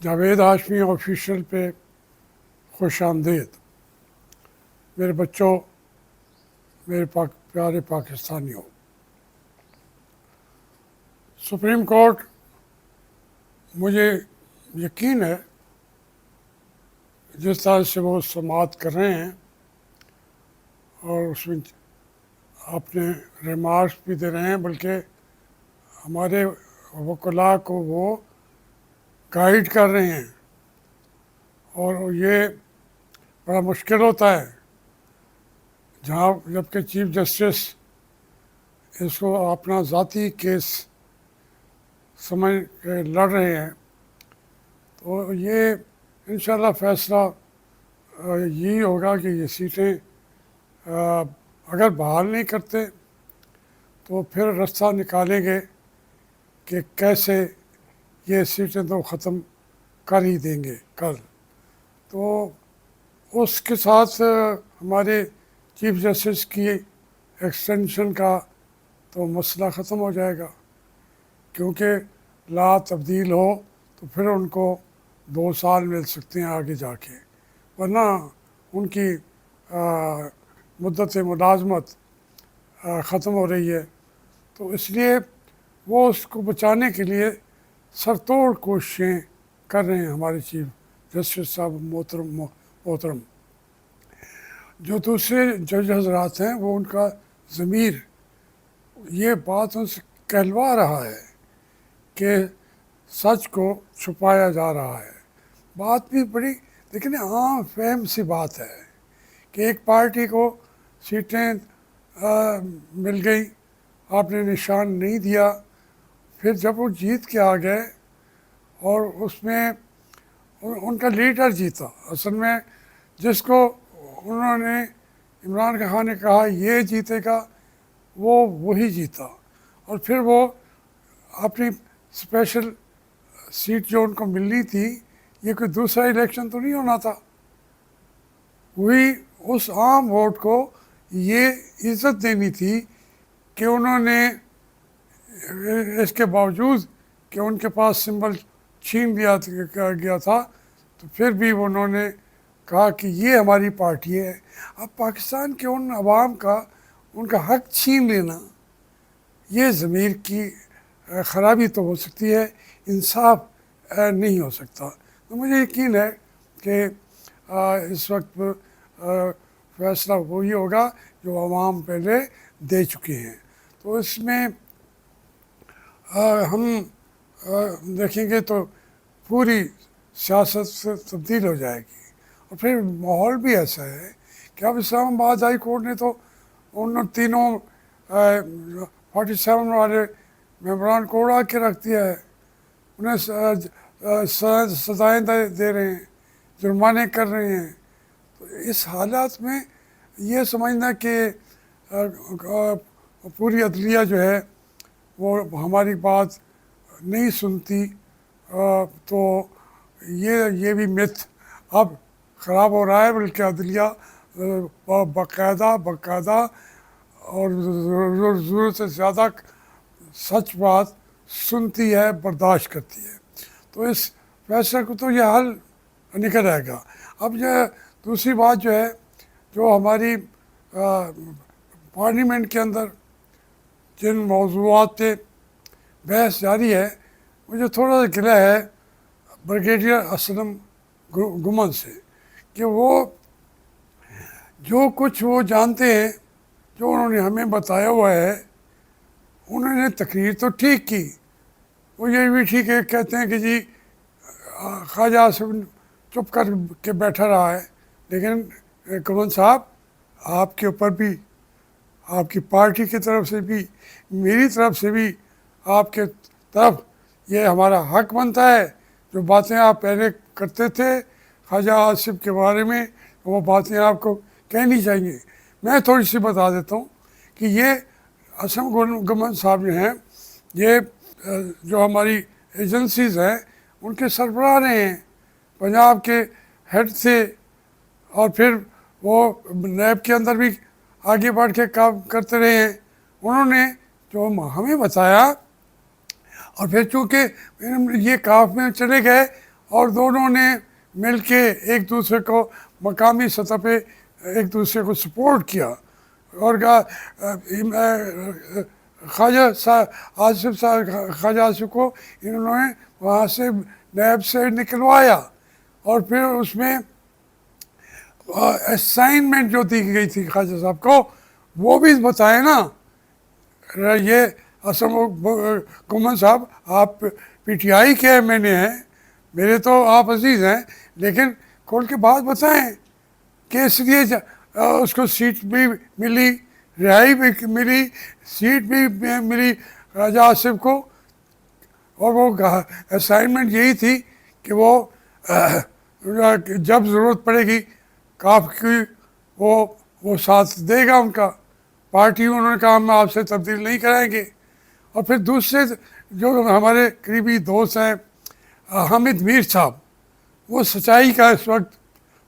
Javed Hashmi official पे खुश आमदीद। मेरे बच्चों, मेरे प्यारे पाकिस्तानियों, सुप्रीम कोर्ट, मुझे यकीन है जिस तरह से वो समाअत कर रहे हैं और उसमें अपने रिमार्क्स भी दे रहे हैं, बल्कि हमारे वकला को वो गाइड कर रहे हैं। और ये बड़ा मुश्किल होता है जहाँ जबकि चीफ जस्टिस इसको अपना ज़ाती केस समझ के लड़ रहे हैं। तो ये इंशाल्लाह फ़ैसला यही होगा कि ये सीटें अगर बहाल नहीं करते तो फिर रास्ता निकालेंगे कि कैसे ये सीटें तो ख़त्म कर ही देंगे कल। तो उसके साथ हमारे चीफ जस्टिस की एक्सटेंशन का तो मसला ख़त्म हो जाएगा, क्योंकि ला तब्दील हो तो फिर उनको 2 साल मिल सकते हैं आगे जाके, वरना उनकी मुद्दत मुलाजमत ख़त्म हो रही है। तो इसलिए वो उसको बचाने के लिए सरतोड़ कोशिशें कर रहे हैं हमारे चीफ जस्टिस साहब मोहतरम। जो दूसरे जज हजरात हैं वो उनका ज़मीर ये बात उनसे कहलवा रहा है कि सच को छुपाया जा रहा है। बात भी बड़ी लेकिन आम फहम सी बात है कि एक पार्टी को सीटें मिल गई, आपने निशान नहीं दिया, फिर जब वो जीत के आ गए और उसमें उनका लीडर जीता। असल में जिसको उन्होंने इमरान खान ने कहा ये जीतेगा, वो वही जीता। और फिर वो अपनी स्पेशल सीट जो उनको मिलनी थी, ये कोई दूसरा इलेक्शन तो नहीं होना था, वही उस आम वोट को ये इज़्ज़त देनी थी कि उन्होंने इसके बावजूद कि उनके पास सिंबल छीन लिया गया था, तो फिर भी उन्होंने कहा कि ये हमारी पार्टी है। अब पाकिस्तान के उन अवाम का उनका हक छीन लेना, ये ज़मीर की ख़राबी तो हो सकती है, इंसाफ नहीं हो सकता। तो मुझे यकीन है कि इस वक्त फ़ैसला वही होगा जो अवाम पहले दे चुके हैं। तो इसमें हम देखेंगे तो पूरी सियासत से तब्दील हो जाएगी। और फिर माहौल भी ऐसा है कि अब इस्लामाबाद हाई कोर्ट ने तो उन तीनों 47 वाले मेंबरान को उड़ा के रख दिया है, उन्हें सजाएँ दे रहे हैं, जुर्माने कर रहे हैं। तो इस हालात में ये समझना कि पूरी अदलिया जो है वो हमारी बात नहीं सुनती, तो ये भी मिथ अब ख़राब हो रहा है, बल्कि अदलिया बाकायदा और ज़रूरत से ज़्यादा सच बात सुनती है, बर्दाश्त करती है। तो इस फैसले को तो ये हल निकल आएगा। अब यह दूसरी बात जो है, जो हमारी पार्लियामेंट के अंदर जिन मौज़ूआत पे बहस जारी है, मुझे थोड़ा सा गिला है ब्रिगेडियर असलम गुमन से कि वो जो कुछ वो जानते हैं, जो उन्होंने हमें बताया हुआ है, उन्होंने तकरीर तो ठीक की, वो ये भी ठीक है, कहते हैं कि जी ख्वाजा आसिफ चुप कर के बैठा रहा है, लेकिन गुमन साहब आपके ऊपर भी, आपकी पार्टी की तरफ से भी, मेरी तरफ से भी आपके तरफ ये हमारा हक बनता है, जो बातें आप पहले करते थे ख्वाजा आसिफ के बारे में, वो बातें आपको कहनी चाहिए। मैं थोड़ी सी बता देता हूँ कि ये असम गवर्नमेंट साहब जो हैं, ये जो हमारी एजेंसीज़ हैं उनके सरबराह रहे हैं, पंजाब के हेड थे, और फिर वो नैब के अंदर भी आगे बढ़ के काम करते रहे हैं। उन्होंने जो हमें बताया, और फिर चूँकि ये काफ में चले गए और दोनों ने मिलके एक दूसरे को मकामी सतह पे एक दूसरे को सपोर्ट किया और ख्वाजा आसिफ साहब ख्वाजा आसिफ को इन्होंने वहाँ से नैब से निकलवाया और फिर उसमें असाइनमेंट जो दी गई थी ख्वाजा साहब को वो भी बताए ना। ये असम गुमन साहब आप पीटीआई के एमएनए हैं, मेरे तो आप अजीज़ हैं, लेकिन खोल के बात बताएं कि इसलिए उसको सीट भी मिली, रिहाई भी मिली, सीट भी मिली राजा आसिफ को। और वो असाइनमेंट यही थी कि वो जब ज़रूरत पड़ेगी काफ की वो साथ देगा उनका, पार्टी उन्होंने कहा हम आपसे तब्दील नहीं कराएंगे। और फिर दूसरे जो हमारे करीबी दोस्त हैं हामिद मीर साहब, वो सच्चाई का इस वक्त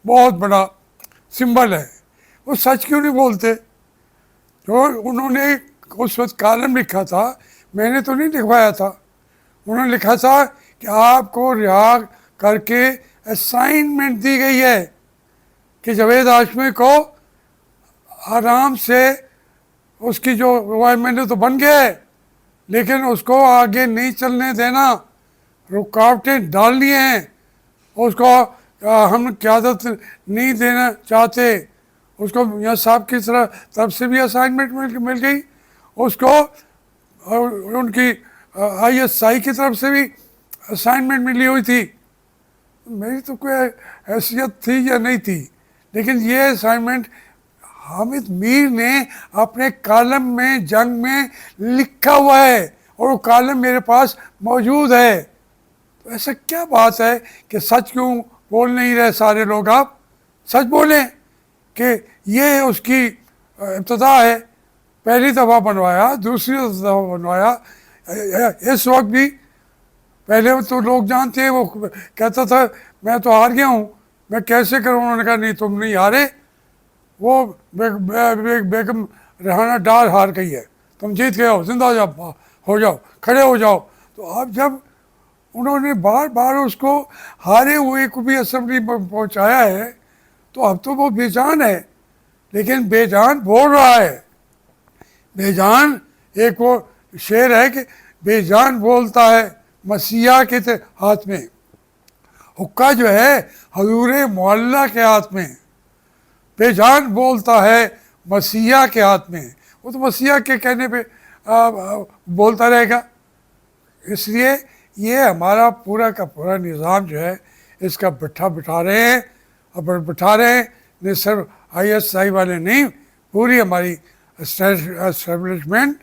बहुत बड़ा सिंबल है। वो सच क्यों नहीं बोलते? जो उन्होंने उस वक्त कॉलम लिखा था, मैंने तो नहीं लिखवाया था, उन्होंने लिखा था कि आपको रिहा करके असाइनमेंट दी गई है कि जावेद हाशमी को आराम से उसकी जो एमएनए तो बन गया है लेकिन उसको आगे नहीं चलने देना, रुकावटें डालनी हैं उसको, हम क़यादत नहीं देना चाहते उसको। मियाँ साहब की तरफ से भी असाइनमेंट मिल गई उसको, उनकी आईएसआई की तरफ से भी असाइनमेंट मिली हुई थी। मेरी तो कोई हैसियत थी या नहीं थी, लेकिन ये असाइनमेंट हामिद मीर ने अपने कॉलम में जंग में लिखा हुआ है और वो कॉलम मेरे पास मौजूद है। तो ऐसा क्या बात है कि सच क्यों बोल नहीं रहे सारे लोग? आप सच बोलें कि ये उसकी इब्तदा है, पहली दफ़ा बनवाया, दूसरी दफ़ा बनवाया। इस वक्त भी पहले तो लोग जानते हैं, वो कहता था मैं तो हार गया हूँ, मैं कैसे करूँ? उन्होंने कहा नहीं तुम नहीं हारे, वो बेगम रेहाना डार हार गई है, तुम जीत गए हो, जिंदा हो जाओ, खड़े हो जाओ। तो अब जब उन्होंने बार बार उसको हारे हुए को भी असेंबली में पहुँचाया है तो अब तो वो बेजान है। लेकिन बेजान बोल रहा है, बेजान एक वो शेर है कि बेजान बोलता है मसीहा के हाथ में, हुक्का जो है हजूर मुअल्ला के हाथ में, बेजान बोलता है मसीहा के हाथ में। वो तो मसीहा के कहने पे बोलता रहेगा। इसलिए ये हमारा पूरा का पूरा निज़ाम जो है इसका बिठा रहे हैं, और बिठा रहे हैं न सिर्फ आईएसआई वाले नहीं, पूरी हमारी एस्टेब्लिशमेंट,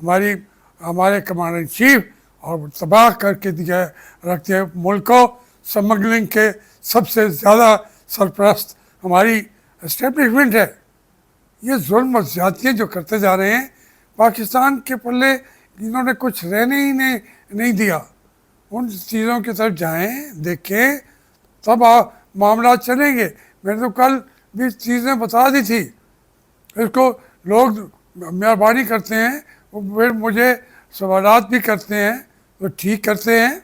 हमारे कमांडर इन चीफ, और तबाह करके दिया रखते हैं मुल्क को। स्मगलिंग के सबसे ज़्यादा सरप्रस्त हमारी एस्टेब्लिशमेंट है। ये जुल्म और ज़्यादतियाँ जो करते जा रहे हैं, पाकिस्तान के पल्ले इन्होंने कुछ रहने ही नहीं दिया। उन चीज़ों की तरफ जाएं, देखें, तब मामला चलेंगे। मैंने तो कल भी चीज़ें बता दी थी, इसको लोग मेहरबानी करते हैं, वो फिर मुझे सवालात भी करते हैं, तो ठीक करते हैं।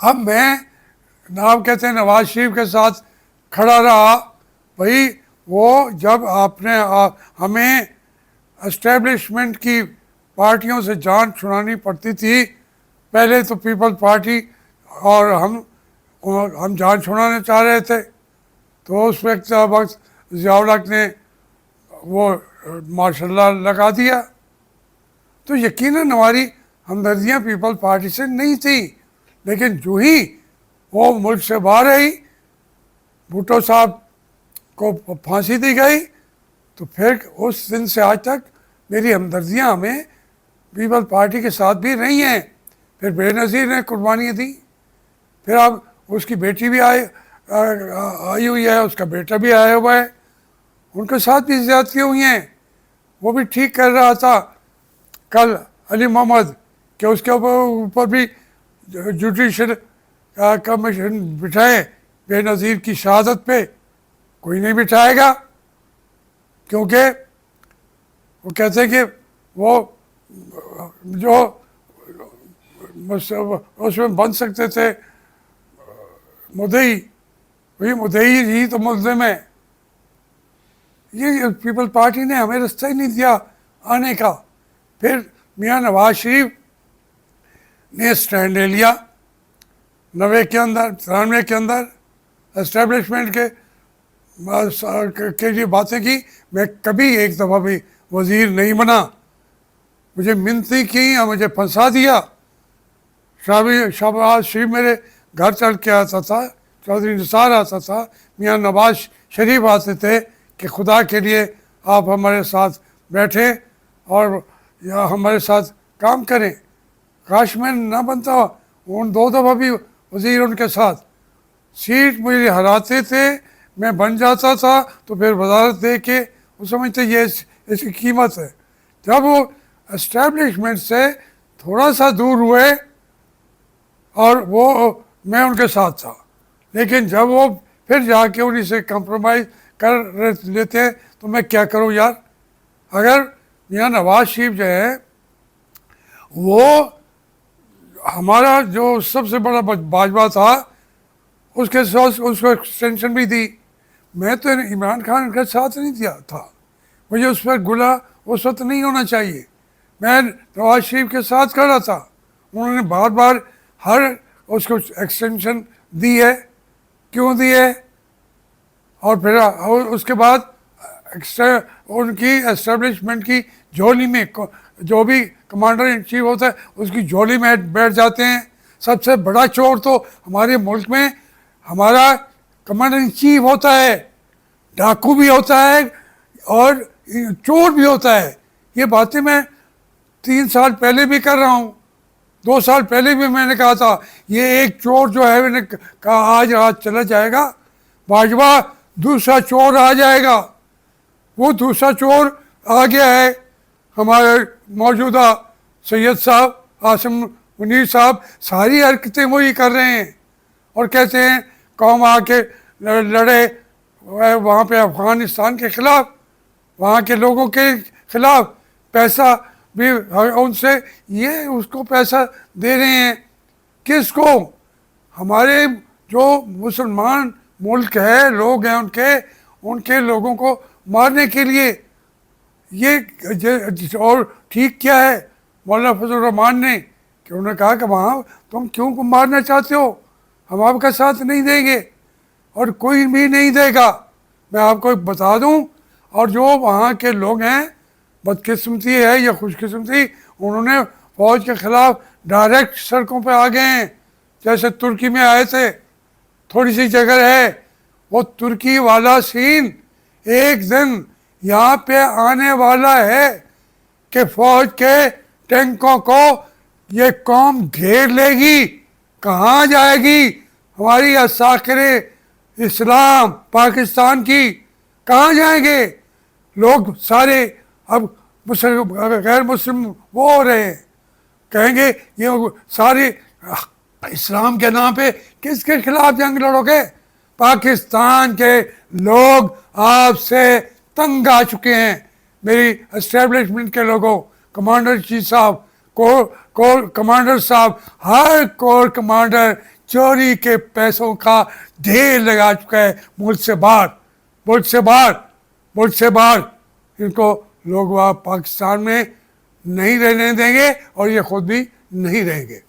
अब मैं नाम कहते हैं नवाज शरीफ के साथ खड़ा रहा। भाई वो जब आपने हमें एस्टेब्लिशमेंट की पार्टियों से जान छुड़ानी पड़ती थी, पहले तो पीपल्स पार्टी और हम जान छुड़ाना चाह रहे थे, तो उस वक्त ज़ियाउल हक ने वो मार्शल लॉ लगा दिया। तो यकीनन हमारी हमदर्दियाँ पीपल्स पार्टी से नहीं थी, लेकिन जो ही वो मुल्क से बाहर आई, भुट्टो साहब को फांसी दी गई, तो फिर उस दिन से आज तक मेरी हमदर्दियाँ हमें पीपल्स पार्टी के साथ भी नहीं हैं। फिर बेनज़ीर ने कुर्बानियाँ दी, फिर अब उसकी बेटी भी आई हुई है, उसका बेटा भी आया हुआ है, उनके साथ भी ज़्यादतियाँ हुई हैं। वो भी ठीक कर रहा था कल अली मोहम्मद कि उसके ऊपर भी जुडिशल कमीशन बिठाए बेनज़ीर की शहादत पे। कोई नहीं बिठाएगा, क्योंकि वो कहते हैं कि वो जो उसमें बन सकते थे मुद्दई, वही मुद्दई जी तो मुल्ज़िम है। ये पीपल पार्टी ने हमें रास्ता ही नहीं दिया आने का। फिर मियाँ नवाज शरीफ ने स्टैंड ले लिया 90 के अंदर, 93 के अंदर, एस्टेब्लिशमेंट के लिए बातें की। मैं कभी एक दफ़ा भी वज़ीर नहीं बना, मुझे मिन्नतें की और मुझे फंसा दिया। शहबाज शरीफ मेरे घर चल के आता था, चौधरी निसार आता था, मियाँ नवाज शरीफ आते थे कि खुदा के लिए आप हमारे साथ बैठे और या हमारे साथ काम करें। काश मैं ना बनता, उन 2 दफ़ा भी वज़ीर उनके साथ, सीट मुझे हराते थे, मैं बन जाता था तो फिर वजारत दे के वो समझते ये इसकी कीमत है। जब वो एस्टेब्लिशमेंट से थोड़ा सा दूर हुए और वो मैं उनके साथ था, लेकिन जब वो फिर जाके उन्हीं से कंप्रोमाइज़ कर लेते हैं तो मैं क्या करूं यार। अगर मियाँ नवाज शरीफ जो है वो हमारा जो सबसे बड़ा बाजवा था, उसके साथ उसको एक्सटेंशन भी दी। मैं तो इमरान खान के साथ नहीं दिया था, मुझे उस पर गुला उस वक्त नहीं होना चाहिए। मैं नवाज शरीफ के साथ खड़ा था, उन्होंने बार बार हर उसको एक्सटेंशन दी है, क्यों दी है। और फिर उसके बाद उनकी एस्टेब्लिशमेंट की झोली में जो भी कमांडर इन चीफ होता है उसकी झोली में बैठ जाते हैं। सबसे बड़ा चोर तो हमारे मुल्क में हमारा कमांडर इन चीफ होता है, डाकू भी होता है और चोर भी होता है। ये बातें मैं 3 साल पहले भी कर रहा हूँ, 2 साल पहले भी मैंने कहा था ये एक चोर जो है, मैंने कहा आज रात चला जाएगा, बाजवा दूसरा चोर आ जाएगा। वो दूसरा चोर आ गया है, हमारे मौजूदा सैयद साहब, आसिम मुनीर साहब, सारी हरकतें वही कर रहे हैं और कहते हैं कौम आके लड़े वहाँ पे अफ़गानिस्तान के ख़िलाफ़, वहाँ के लोगों के ख़िलाफ़, पैसा भी उनसे, ये उसको पैसा दे रहे हैं किसको? हमारे जो मुसलमान मुल्क है, लोग हैं उनके लोगों को मारने के लिए। ये और ठीक क्या है मौलाना फजल रहमान ने कि उन्होंने कहा कि वहाँ तुम क्यों को मारना चाहते हो, हम आपका साथ नहीं देंगे और कोई भी नहीं देगा। मैं आपको बता दूं, और जो वहाँ के लोग हैं, बदकिस्मती है या खुशकिस्मती, उन्होंने फ़ौज के ख़िलाफ़ डायरेक्ट सड़कों पे आ गए हैं। जैसे तुर्की में आए थे, थोड़ी सी जगह है, वो तुर्की वाला सीन एक दिन यहाँ पे आने वाला है कि फ़ौज के टैंकों को ये कौम घेर लेगी। कहाँ जाएगी हमारी असाकिरे इस्लाम पाकिस्तान की, कहाँ जाएंगे लोग सारे? अब गैर मुस्लिम वो हो रहे हैं, कहेंगे ये सारे इस्लाम के नाम पे किसके खिलाफ जंग लड़ोगे? पाकिस्तान के लोग आपसे तंग आ चुके हैं। मेरी एस्टेब्लिशमेंट के लोगों, कमांडर चीफ साहब, कोर कमांडर साहब, हर कोर कमांडर चोरी के पैसों का ढेर लगा चुका है मुल्क से बाहर, मुल्क से बाहर, मुल्क से बाहर। इनको लोग वहाँ पाकिस्तान में नहीं रहने देंगे और ये खुद भी नहीं रहेंगे।